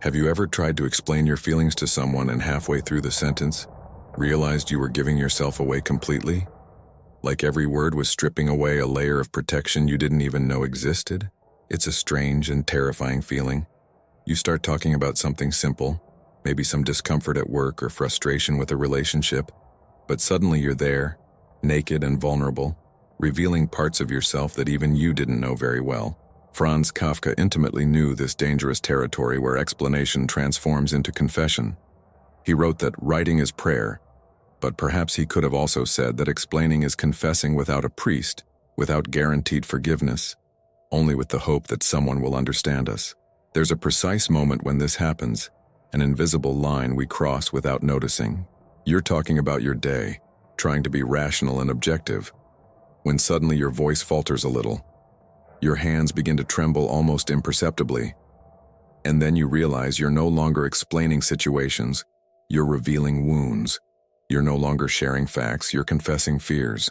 Have you ever tried to explain your feelings to someone and halfway through the sentence, realized you were giving yourself away completely? Like every word was stripping away a layer of protection you didn't even know existed? It's a strange and terrifying feeling. You start talking about something simple, maybe some discomfort at work or frustration with a relationship, but suddenly you're there, naked and vulnerable, revealing parts of yourself that even you didn't know very well. Franz Kafka intimately knew this dangerous territory where explanation transforms into confession. He wrote that writing is prayer, but perhaps he could have also said that explaining is confessing without a priest, without guaranteed forgiveness, only with the hope that someone will understand us. There's a precise moment when this happens, an invisible line we cross without noticing. You're talking about your day, trying to be rational and objective, when suddenly your voice falters a little. Your hands begin to tremble almost imperceptibly, and then you realize you're no longer explaining situations, you're revealing wounds. You're no longer sharing facts, you're confessing fears.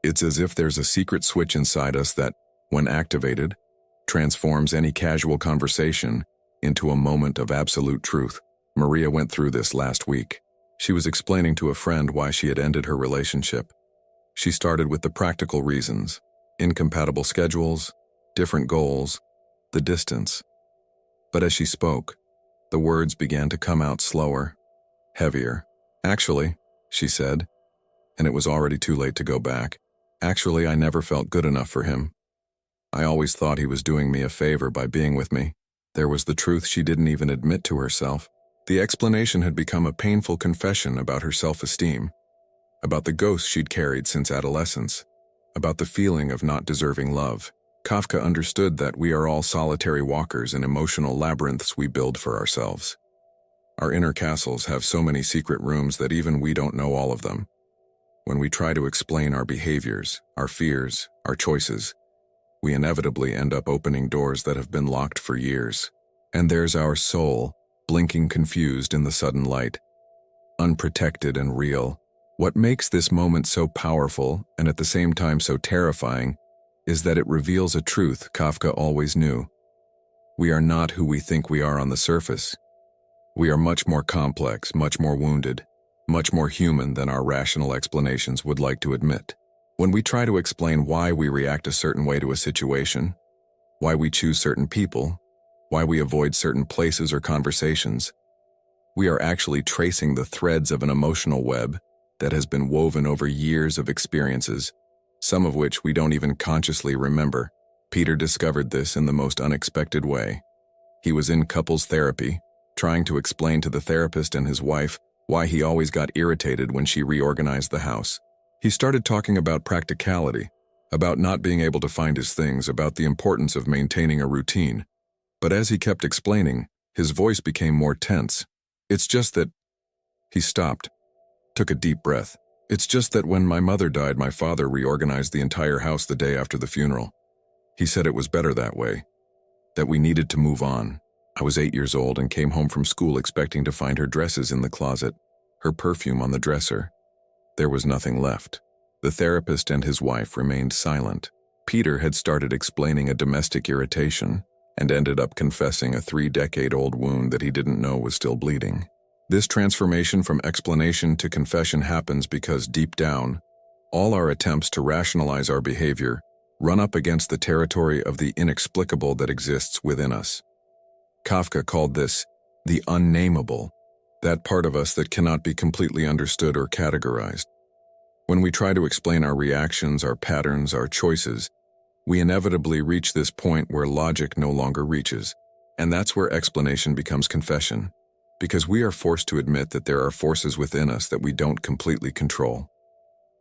It's as if there's a secret switch inside us that, when activated, transforms any casual conversation into a moment of absolute truth. Maria went through this last week. She was explaining to a friend why she had ended her relationship. She started with the practical reasons: incompatible schedules, different goals, the distance. But as she spoke, the words began to come out slower, heavier. "Actually," she said, and it was already too late to go back, "actually, I never felt good enough for him. I always thought he was doing me a favor by being with me." There was the truth she didn't even admit to herself. The explanation had become a painful confession about her self-esteem, about the ghost she'd carried since adolescence, about the feeling of not deserving love. Kafka understood that we are all solitary walkers in emotional labyrinths we build for ourselves. Our inner castles have so many secret rooms that even we don't know all of them. When we try to explain our behaviors, our fears, our choices, we inevitably end up opening doors that have been locked for years. And there's our soul, blinking confused in the sudden light, unprotected and real. What makes this moment so powerful, and at the same time so terrifying, is that it reveals a truth Kafka always knew. We are not who we think we are on the surface. We are much more complex, much more wounded, much more human than our rational explanations would like to admit. When we try to explain why we react a certain way to a situation, why we choose certain people, why we avoid certain places or conversations, we are actually tracing the threads of an emotional web that has been woven over years of experiences, some of which we don't even consciously remember. Peter discovered this in the most unexpected way. He was in couples therapy, trying to explain to the therapist and his wife why he always got irritated when she reorganized the house. He started talking about practicality, about not being able to find his things, about the importance of maintaining a routine. But as he kept explaining, his voice became more tense. "It's just that..." He stopped, took a deep breath. "It's just that when my mother died, my father reorganized the entire house the day after the funeral. He said it was better that way, that we needed to move on. I was 8 years old and came home from school expecting to find her dresses in the closet, her perfume on the dresser. There was nothing left." The therapist and his wife remained silent. Peter had started explaining a domestic irritation and ended up confessing a 3-decade-old wound that he didn't know was still bleeding. This transformation from explanation to confession happens because deep down, all our attempts to rationalize our behavior run up against the territory of the inexplicable that exists within us. Kafka called this the unnameable, that part of us that cannot be completely understood or categorized. When we try to explain our reactions, our patterns, our choices, we inevitably reach this point where logic no longer reaches. And that's where explanation becomes confession, because we are forced to admit that there are forces within us that we don't completely control.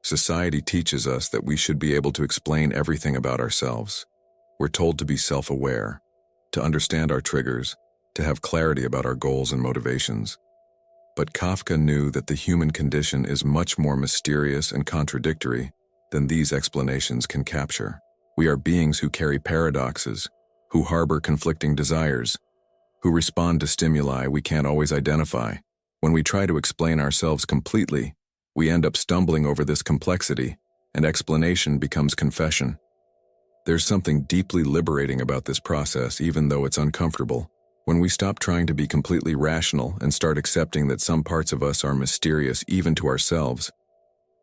Society teaches us that we should be able to explain everything about ourselves. We're told to be self-aware, to understand our triggers, to have clarity about our goals and motivations. But Kafka knew that the human condition is much more mysterious and contradictory than these explanations can capture. We are beings who carry paradoxes, who harbor conflicting desires, who respond to stimuli we can't always identify. When we try to explain ourselves completely, we end up stumbling over this complexity, and explanation becomes confession. There's something deeply liberating about this process, even though it's uncomfortable. When we stop trying to be completely rational and start accepting that some parts of us are mysterious even to ourselves,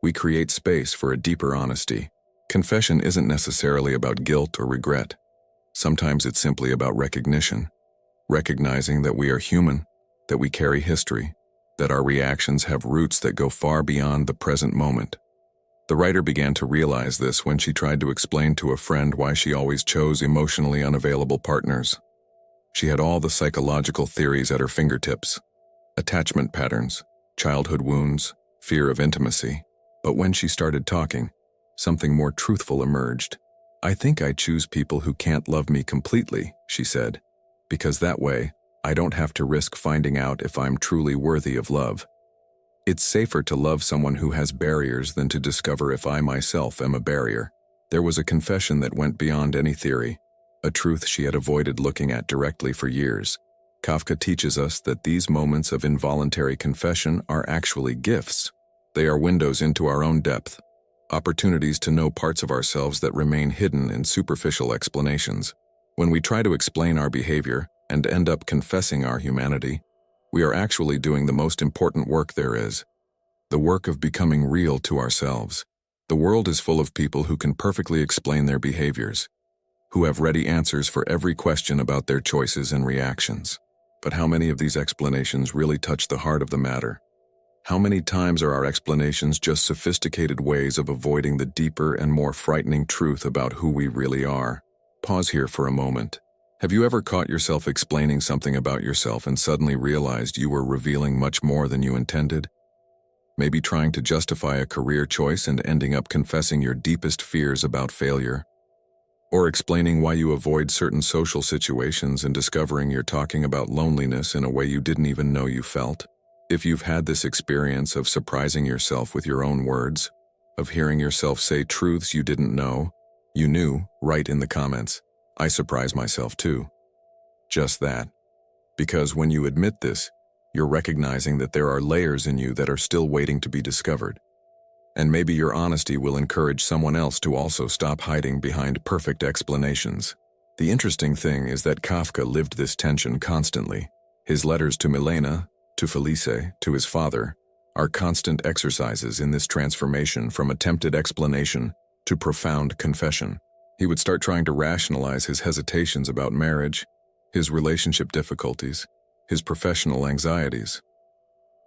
we create space for a deeper honesty. Confession isn't necessarily about guilt or regret. Sometimes it's simply about recognition. Recognizing that we are human, that we carry history, that our reactions have roots that go far beyond the present moment. The writer began to realize this when she tried to explain to a friend why she always chose emotionally unavailable partners. She had all the psychological theories at her fingertips: attachment patterns, childhood wounds, fear of intimacy. But when she started talking, something more truthful emerged. "I think I choose people who can't love me completely," she said, "because that way, I don't have to risk finding out if I'm truly worthy of love. It's safer to love someone who has barriers than to discover if I myself am a barrier." There was a confession that went beyond any theory, a truth she had avoided looking at directly for years. Kafka teaches us that these moments of involuntary confession are actually gifts. They are windows into our own depth, opportunities to know parts of ourselves that remain hidden in superficial explanations. When we try to explain our behavior and end up confessing our humanity, we are actually doing the most important work there is, the work of becoming real to ourselves. The world is full of people who can perfectly explain their behaviors, who have ready answers for every question about their choices and reactions. But how many of these explanations really touch the heart of the matter? How many times are our explanations just sophisticated ways of avoiding the deeper and more frightening truth about who we really are? Pause here for a moment. Have you ever caught yourself explaining something about yourself and suddenly realized you were revealing much more than you intended? Maybe trying to justify a career choice and ending up confessing your deepest fears about failure? Or explaining why you avoid certain social situations and discovering you're talking about loneliness in a way you didn't even know you felt? If you've had this experience of surprising yourself with your own words, of hearing yourself say truths you didn't know you knew, write in the comments, "I surprise myself too." Just that. Because when you admit this, you're recognizing that there are layers in you that are still waiting to be discovered. And maybe your honesty will encourage someone else to also stop hiding behind perfect explanations. The interesting thing is that Kafka lived this tension constantly. His letters to Milena, to Felice, to his father, are constant exercises in this transformation from attempted explanation to profound confession. He would start trying to rationalize his hesitations about marriage, his relationship difficulties, his professional anxieties.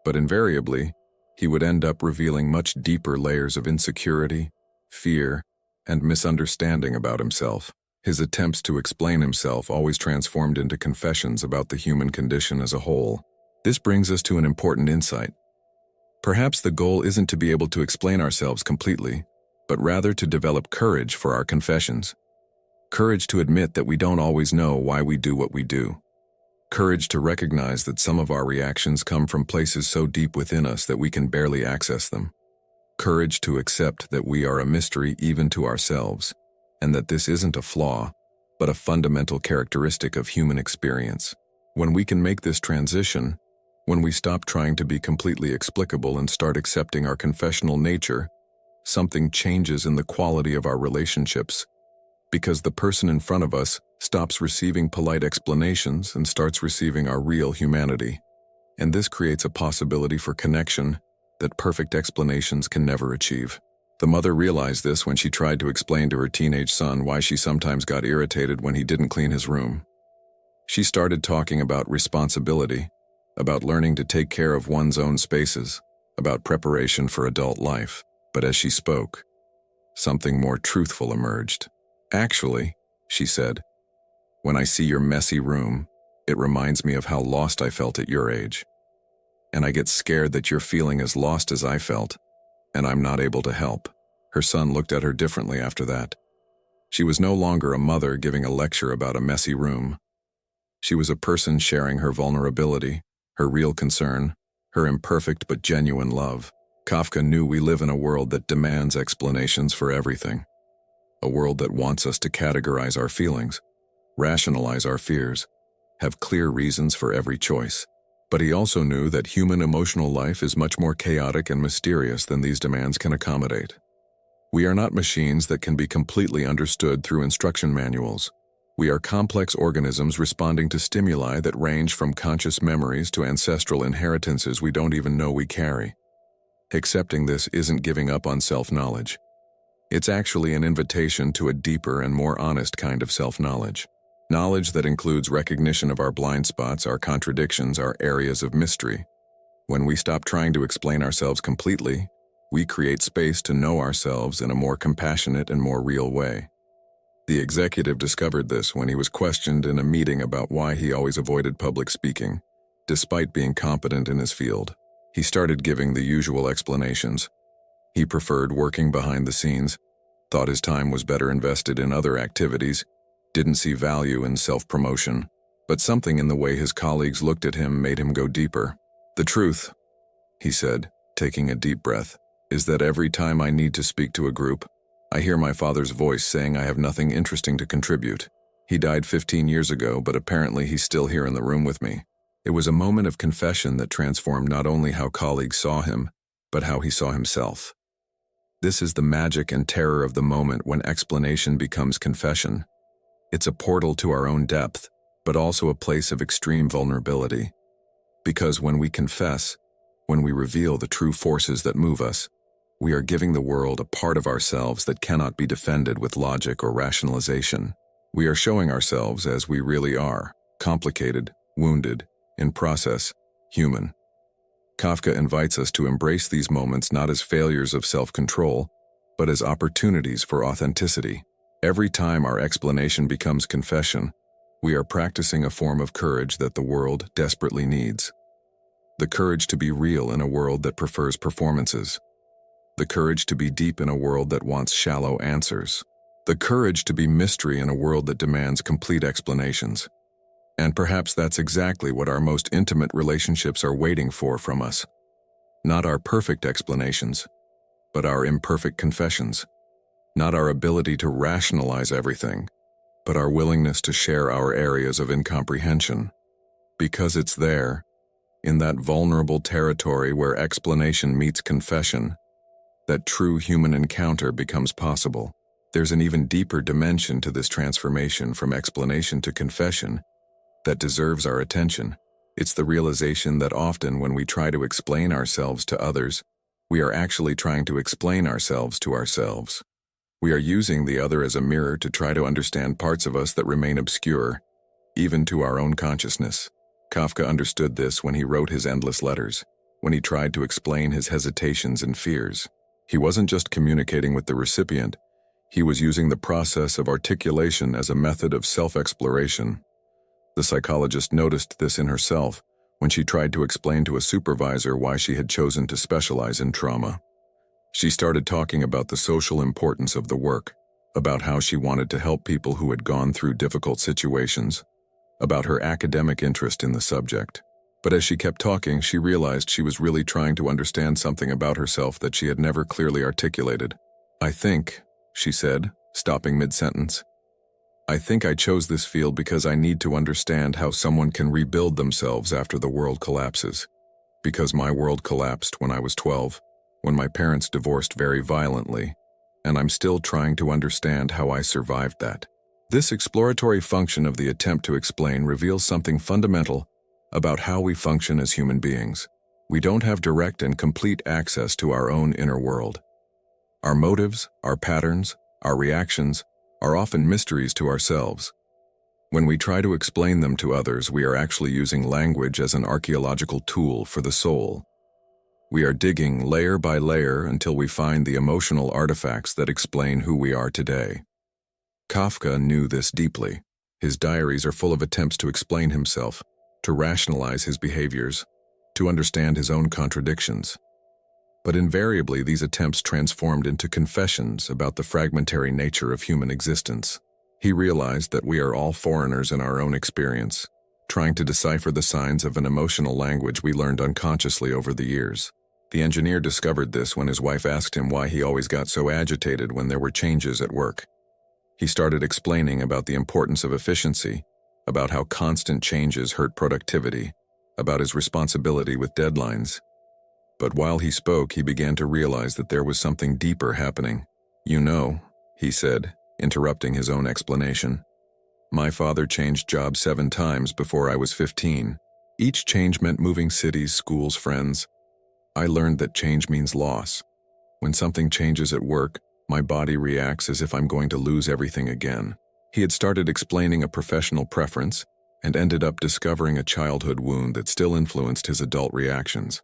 But invariably, he would end up revealing much deeper layers of insecurity, fear, and misunderstanding about himself. His attempts to explain himself always transformed into confessions about the human condition as a whole. This brings us to an important insight. Perhaps the goal isn't to be able to explain ourselves completely, but rather to develop courage for our confessions. Courage to admit that we don't always know why we do what we do. Courage to recognize that some of our reactions come from places so deep within us that we can barely access them. Courage to accept that we are a mystery even to ourselves, and that this isn't a flaw, but a fundamental characteristic of human experience. When we can make this transition, when we stop trying to be completely explicable and start accepting our confessional nature, something changes in the quality of our relationships, because the person in front of us stops receiving polite explanations and starts receiving our real humanity. And this creates a possibility for connection that perfect explanations can never achieve. The mother realized this when she tried to explain to her teenage son why she sometimes got irritated when he didn't clean his room. She started talking about responsibility, about learning to take care of one's own spaces, about preparation for adult life. But as she spoke, something more truthful emerged. "Actually," she said, "when I see your messy room, it reminds me of how lost I felt at your age. And I get scared that you're feeling as lost as I felt, and I'm not able to help." Her son looked at her differently after that. She was no longer a mother giving a lecture about a messy room. She was a person sharing her vulnerability, her real concern, her imperfect but genuine love. Kafka knew we live in a world that demands explanations for everything. A world that wants us to categorize our feelings, rationalize our fears, have clear reasons for every choice. But he also knew that human emotional life is much more chaotic and mysterious than these demands can accommodate. We are not machines that can be completely understood through instruction manuals. We are complex organisms responding to stimuli that range from conscious memories to ancestral inheritances we don't even know we carry. Accepting this isn't giving up on self-knowledge. It's actually an invitation to a deeper and more honest kind of self-knowledge. Knowledge that includes recognition of our blind spots, our contradictions, our areas of mystery. When we stop trying to explain ourselves completely, we create space to know ourselves in a more compassionate and more real way. The executive discovered this when he was questioned in a meeting about why he always avoided public speaking, despite being competent in his field. He started giving the usual explanations. He preferred working behind the scenes, thought his time was better invested in other activities, didn't see value in self-promotion, but something in the way his colleagues looked at him made him go deeper. "The truth," he said, taking a deep breath, "is that every time I need to speak to a group, I hear my father's voice saying I have nothing interesting to contribute. He died 15 years ago, but apparently he's still here in the room with me." It was a moment of confession that transformed not only how colleagues saw him, but how he saw himself. This is the magic and terror of the moment when explanation becomes confession. It's a portal to our own depth, but also a place of extreme vulnerability. Because when we confess, when we reveal the true forces that move us, we are giving the world a part of ourselves that cannot be defended with logic or rationalization. We are showing ourselves as we really are, complicated, wounded, in process, human. Kafka invites us to embrace these moments not as failures of self-control, but as opportunities for authenticity. Every time our explanation becomes confession, we are practicing a form of courage that the world desperately needs. The courage to be real in a world that prefers performances. The courage to be deep in a world that wants shallow answers. The courage to be mystery in a world that demands complete explanations. And perhaps that's exactly what our most intimate relationships are waiting for from us. Not our perfect explanations, but our imperfect confessions. Not our ability to rationalize everything, but our willingness to share our areas of incomprehension. Because it's there, in that vulnerable territory where explanation meets confession, that true human encounter becomes possible. There's an even deeper dimension to this transformation from explanation to confession that deserves our attention. It's the realization that often when we try to explain ourselves to others, we are actually trying to explain ourselves to ourselves. We are using the other as a mirror to try to understand parts of us that remain obscure, even to our own consciousness. Kafka understood this when he wrote his endless letters, when he tried to explain his hesitations and fears. He wasn't just communicating with the recipient, he was using the process of articulation as a method of self-exploration. The psychologist noticed this in herself when she tried to explain to a supervisor why she had chosen to specialize in trauma. She started talking about the social importance of the work, about how she wanted to help people who had gone through difficult situations, about her academic interest in the subject. But as she kept talking, she realized she was really trying to understand something about herself that she had never clearly articulated. "I think," she said, stopping mid-sentence, "I think I chose this field because I need to understand how someone can rebuild themselves after the world collapses. Because my world collapsed when I was 12, when my parents divorced very violently, and I'm still trying to understand how I survived that." This exploratory function of the attempt to explain reveals something fundamental about how we function as human beings. We don't have direct and complete access to our own inner world. Our motives, our patterns, our reactions are often mysteries to ourselves. When we try to explain them to others, we are actually using language as an archaeological tool for the soul. We are digging layer by layer until we find the emotional artifacts that explain who we are today. Kafka knew this deeply. His diaries are full of attempts to explain himself, to rationalize his behaviors, to understand his own contradictions. But invariably, these attempts transformed into confessions about the fragmentary nature of human existence. He realized that we are all foreigners in our own experience, trying to decipher the signs of an emotional language we learned unconsciously over the years. The engineer discovered this when his wife asked him why he always got so agitated when there were changes at work. He started explaining about the importance of efficiency, about how constant changes hurt productivity, about his responsibility with deadlines. But while he spoke, he began to realize that there was something deeper happening. "You know," he said, interrupting his own explanation, My father changed jobs 7 times before I was 15. Each change meant moving cities, schools, friends. I learned that change means loss. When something changes at work, my body reacts as if I'm going to lose everything again. He had started explaining a professional preference and ended up discovering a childhood wound that still influenced his adult reactions.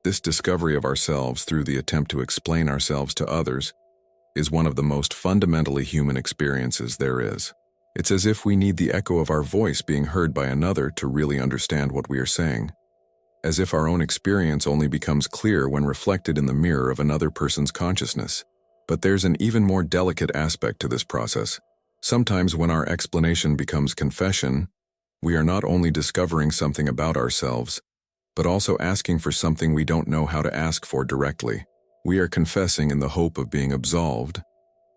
This discovery of ourselves through the attempt to explain ourselves to others is one of the most fundamentally human experiences there is. It's as if we need the echo of our voice being heard by another to really understand what we are saying. As if our own experience only becomes clear when reflected in the mirror of another person's consciousness. But there's an even more delicate aspect to this process. Sometimes when our explanation becomes confession, we are not only discovering something about ourselves, but also asking for something we don't know how to ask for directly. We are confessing in the hope of being absolved,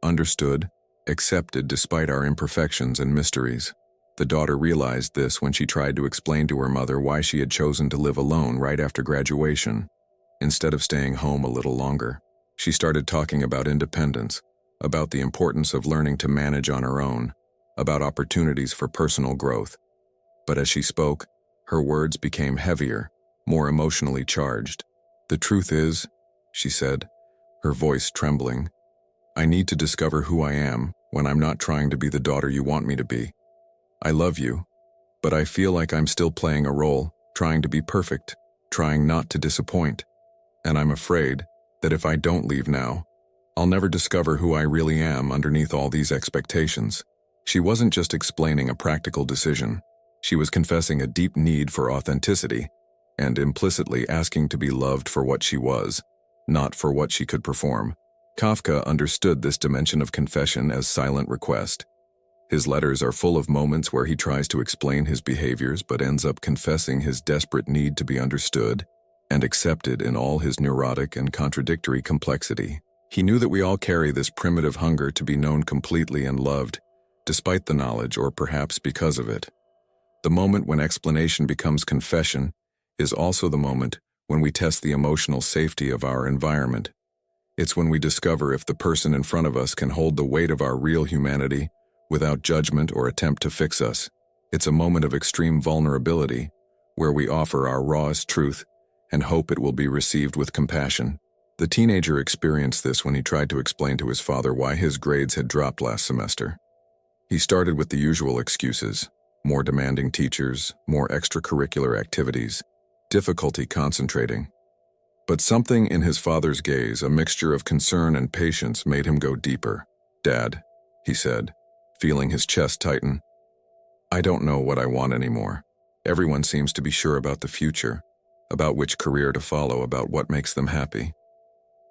understood, accepted despite our imperfections and mysteries. The daughter realized this when she tried to explain to her mother why she had chosen to live alone right after graduation, instead of staying home a little longer. She started talking about independence, about the importance of learning to manage on her own, about opportunities for personal growth. But as she spoke, her words became heavier, more emotionally charged. "The truth is," she said, her voice trembling, "I need to discover who I am when I'm not trying to be the daughter you want me to be. I love you, but I feel like I'm still playing a role, trying to be perfect, trying not to disappoint. And I'm afraid that if I don't leave now, I'll never discover who I really am underneath all these expectations." She wasn't just explaining a practical decision. She was confessing a deep need for authenticity and implicitly asking to be loved for what she was, not for what she could perform. Kafka understood this dimension of confession as silent request. His letters are full of moments where he tries to explain his behaviors but ends up confessing his desperate need to be understood and accepted in all his neurotic and contradictory complexity. He knew that we all carry this primitive hunger to be known completely and loved, despite the knowledge or perhaps because of it. The moment when explanation becomes confession is also the moment when we test the emotional safety of our environment. It's when we discover if the person in front of us can hold the weight of our real humanity without judgment or attempt to fix us. It's a moment of extreme vulnerability where we offer our rawest truth and hope it will be received with compassion. The teenager experienced this when he tried to explain to his father why his grades had dropped last semester. He started with the usual excuses: more demanding teachers, more extracurricular activities, difficulty concentrating. But something in his father's gaze, a mixture of concern and patience, made him go deeper. "Dad," he said, feeling his chest tighten, "I don't know what I want anymore. Everyone seems to be sure about the future, about which career to follow, about what makes them happy.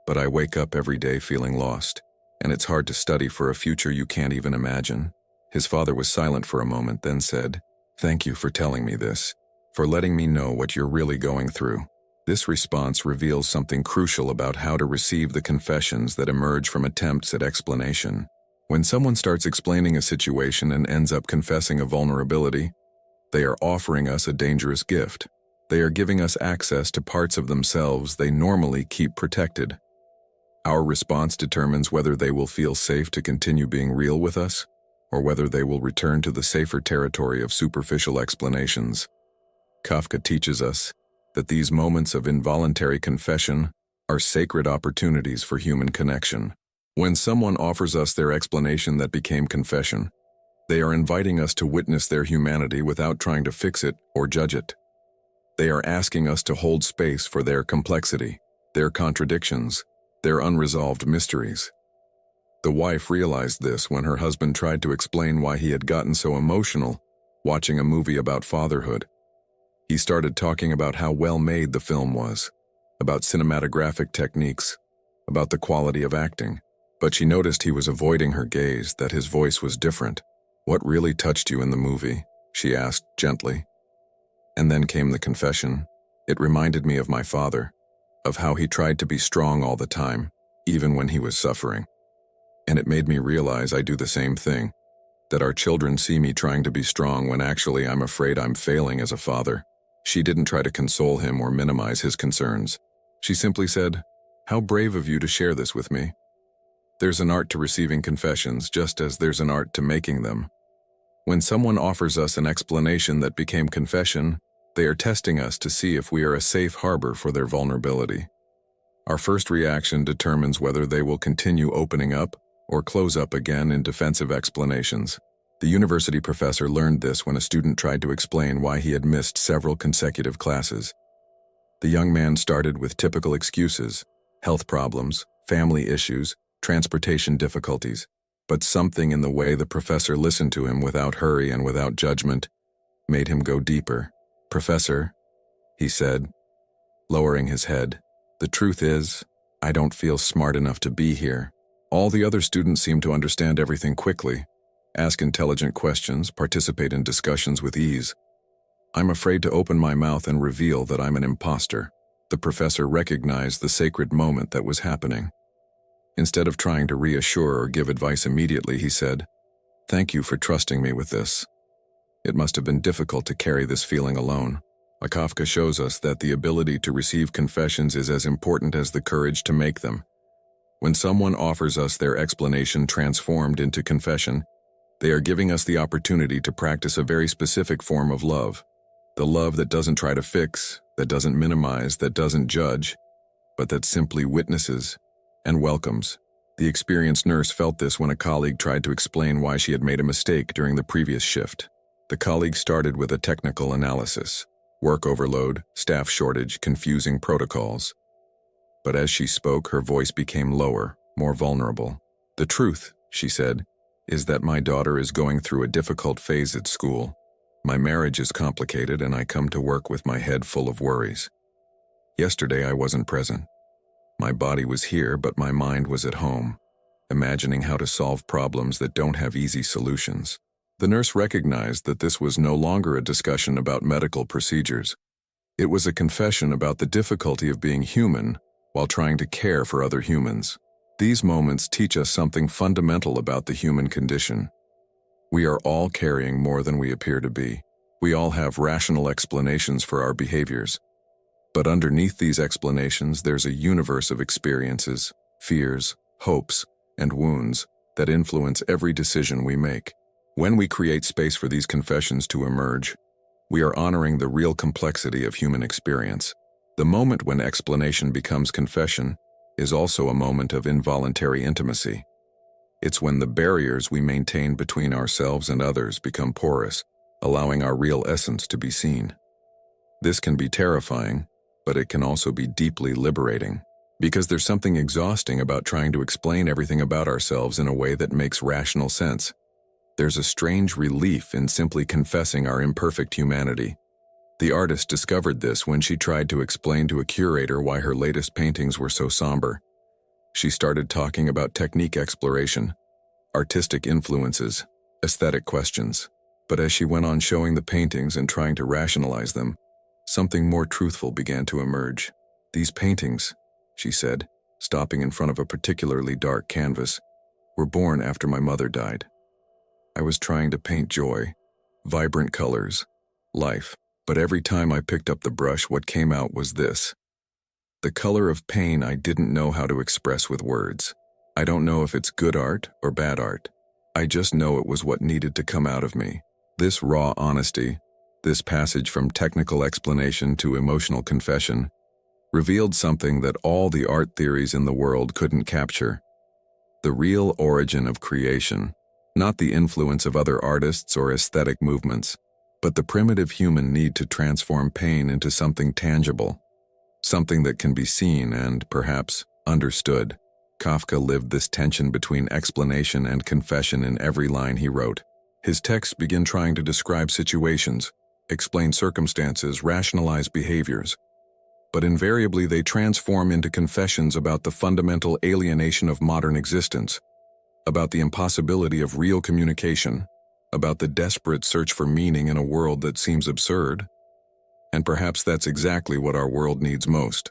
But I wake up every day feeling lost, and it's hard to study for a future you can't even imagine." His father was silent for a moment, then said, "Thank you for telling me this, for letting me know what you're really going through." This response reveals something crucial about how to receive the confessions that emerge from attempts at explanation. When someone starts explaining a situation and ends up confessing a vulnerability, they are offering us a dangerous gift. They are giving us access to parts of themselves they normally keep protected. Our response determines whether they will feel safe to continue being real with us, or whether they will return to the safer territory of superficial explanations. Kafka teaches us that these moments of involuntary confession are sacred opportunities for human connection. When someone offers us their explanation that became confession, they are inviting us to witness their humanity without trying to fix it or judge it. They are asking us to hold space for their complexity, their contradictions, their unresolved mysteries. The wife realized this when her husband tried to explain why he had gotten so emotional watching a movie about fatherhood. He started talking about how well made the film was, about cinematographic techniques, about the quality of acting. But she noticed he was avoiding her gaze, that his voice was different. "What really touched you in the movie?" she asked gently. And then came the confession. "It reminded me of my father, of how he tried to be strong all the time, even when he was suffering. And it made me realize I do the same thing, that our children see me trying to be strong when actually I'm afraid I'm failing as a father." She didn't try to console him or minimize his concerns. She simply said, "How brave of you to share this with me. There's an art to receiving confessions just as there's an art to making them." When someone offers us an explanation that became confession, they are testing us to see if we are a safe harbor for their vulnerability. Our first reaction determines whether they will continue opening up or close up again in defensive explanations. The university professor learned this when a student tried to explain why he had missed several consecutive classes. The young man started with typical excuses: health problems, family issues, transportation difficulties. But something in the way the professor listened to him without hurry and without judgment made him go deeper. "Professor," he said, lowering his head, "the truth is, I don't feel smart enough to be here." All the other students seemed to understand everything quickly, ask intelligent questions, participate in discussions with ease. "I'm afraid to open my mouth and reveal that I'm an imposter." The professor recognized the sacred moment that was happening. Instead of trying to reassure or give advice immediately, he said, "Thank you for trusting me with this. It must have been difficult to carry this feeling alone." Kafka shows us that the ability to receive confessions is as important as the courage to make them. When someone offers us their explanation transformed into confession, they are giving us the opportunity to practice a very specific form of love. The love that doesn't try to fix, that doesn't minimize, that doesn't judge, but that simply witnesses and welcomes. The experienced nurse felt this when a colleague tried to explain why she had made a mistake during the previous shift. The colleague started with a technical analysis: work overload, staff shortage, confusing protocols. But as she spoke, her voice became lower, more vulnerable. "The truth," she said, "is that my daughter is going through a difficult phase at school. My marriage is complicated and I come to work with my head full of worries. Yesterday I wasn't present. My body was here, but my mind was at home, imagining how to solve problems that don't have easy solutions." The nurse recognized that this was no longer a discussion about medical procedures. It was a confession about the difficulty of being human while trying to care for other humans. These moments teach us something fundamental about the human condition. We are all carrying more than we appear to be. We all have rational explanations for our behaviors. But underneath these explanations, there's a universe of experiences, fears, hopes, and wounds that influence every decision we make. When we create space for these confessions to emerge, we are honoring the real complexity of human experience. The moment when explanation becomes confession is also a moment of involuntary intimacy. It's when the barriers we maintain between ourselves and others become porous, allowing our real essence to be seen. This can be terrifying, but it can also be deeply liberating, because there's something exhausting about trying to explain everything about ourselves in a way that makes rational sense. There's a strange relief in simply confessing our imperfect humanity. The artist discovered this when she tried to explain to a curator why her latest paintings were so somber. She started talking about technique exploration, artistic influences, aesthetic questions. But as she went on showing the paintings and trying to rationalize them, something more truthful began to emerge. "These paintings," she said, stopping in front of a particularly dark canvas, "were born after my mother died. I was trying to paint joy, vibrant colors, life, but every time I picked up the brush, what came out was this. The color of pain I didn't know how to express with words. I don't know if it's good art or bad art. I just know it was what needed to come out of me." This raw honesty, this passage from technical explanation to emotional confession, revealed something that all the art theories in the world couldn't capture: the real origin of creation. Not the influence of other artists or aesthetic movements, but the primitive human need to transform pain into something tangible, something that can be seen and, perhaps, understood. Kafka lived this tension between explanation and confession in every line he wrote. His texts begin trying to describe situations, explain circumstances, rationalize behaviors, but invariably they transform into confessions about the fundamental alienation of modern existence, about the impossibility of real communication, about the desperate search for meaning in a world that seems absurd. And perhaps that's exactly what our world needs most: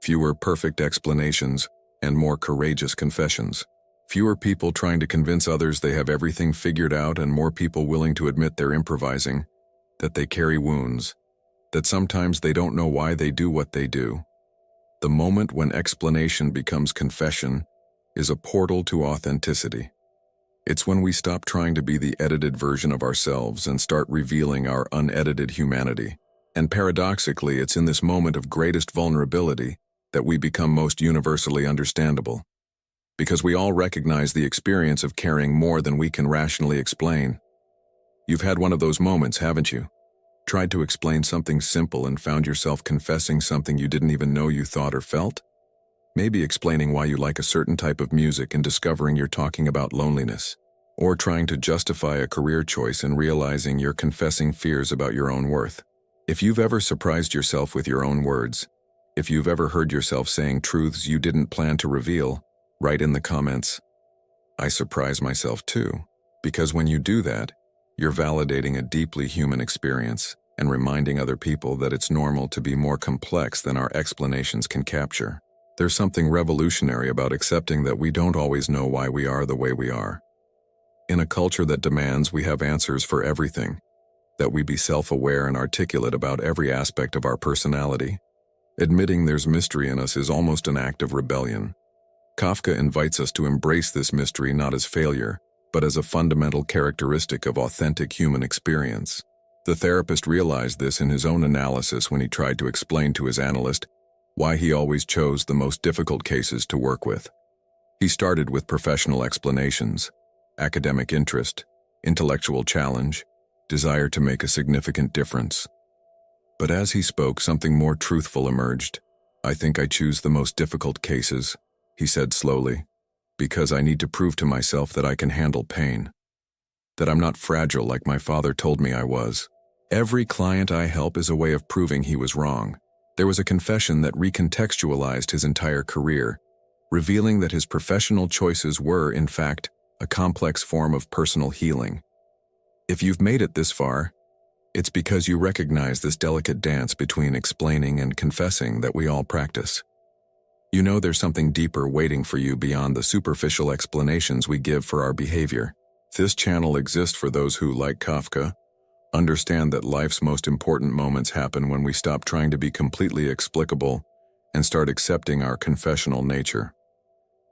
fewer perfect explanations and more courageous confessions. Fewer people trying to convince others they have everything figured out, and more people willing to admit they're improvising, that they carry wounds, that sometimes they don't know why they do what they do. The moment when explanation becomes confession is a portal to authenticity. It's when we stop trying to be the edited version of ourselves and start revealing our unedited humanity. And paradoxically, it's in this moment of greatest vulnerability that we become most universally understandable. Because we all recognize the experience of caring more than we can rationally explain. You've had one of those moments, haven't you? Tried to explain something simple and found yourself confessing something you didn't even know you thought or felt? Maybe explaining why you like a certain type of music and discovering you're talking about loneliness. Or trying to justify a career choice and realizing you're confessing fears about your own worth. If you've ever surprised yourself with your own words, if you've ever heard yourself saying truths you didn't plan to reveal, write in the comments, "I surprise myself too." Because when you do that, you're validating a deeply human experience and reminding other people that it's normal to be more complex than our explanations can capture. There's something revolutionary about accepting that we don't always know why we are the way we are. In a culture that demands we have answers for everything, that we be self-aware and articulate about every aspect of our personality, admitting there's mystery in us is almost an act of rebellion. Kafka invites us to embrace this mystery not as failure, but as a fundamental characteristic of authentic human experience. The therapist realized this in his own analysis when he tried to explain to his analyst why he always chose the most difficult cases to work with. He started with professional explanations, academic interest, intellectual challenge, desire to make a significant difference. But as he spoke, something more truthful emerged. "I think I choose the most difficult cases," he said slowly, "because I need to prove to myself that I can handle pain, that I'm not fragile like my father told me I was. Every client I help is a way of proving he was wrong." There was a confession that recontextualized his entire career, revealing that his professional choices were, in fact, a complex form of personal healing. If you've made it this far, it's because you recognize this delicate dance between explaining and confessing that we all practice. You know there's something deeper waiting for you beyond the superficial explanations we give for our behavior. This channel exists for those who, like Kafka, understand that life's most important moments happen when we stop trying to be completely explicable and start accepting our confessional nature.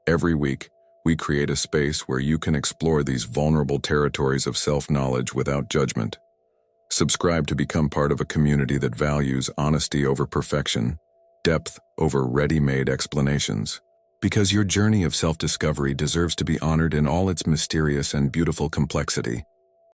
Every week, we create a space where you can explore these vulnerable territories of self-knowledge without judgment. Subscribe to become part of a community that values honesty over perfection, depth over ready-made explanations. Because your journey of self-discovery deserves to be honored in all its mysterious and beautiful complexity.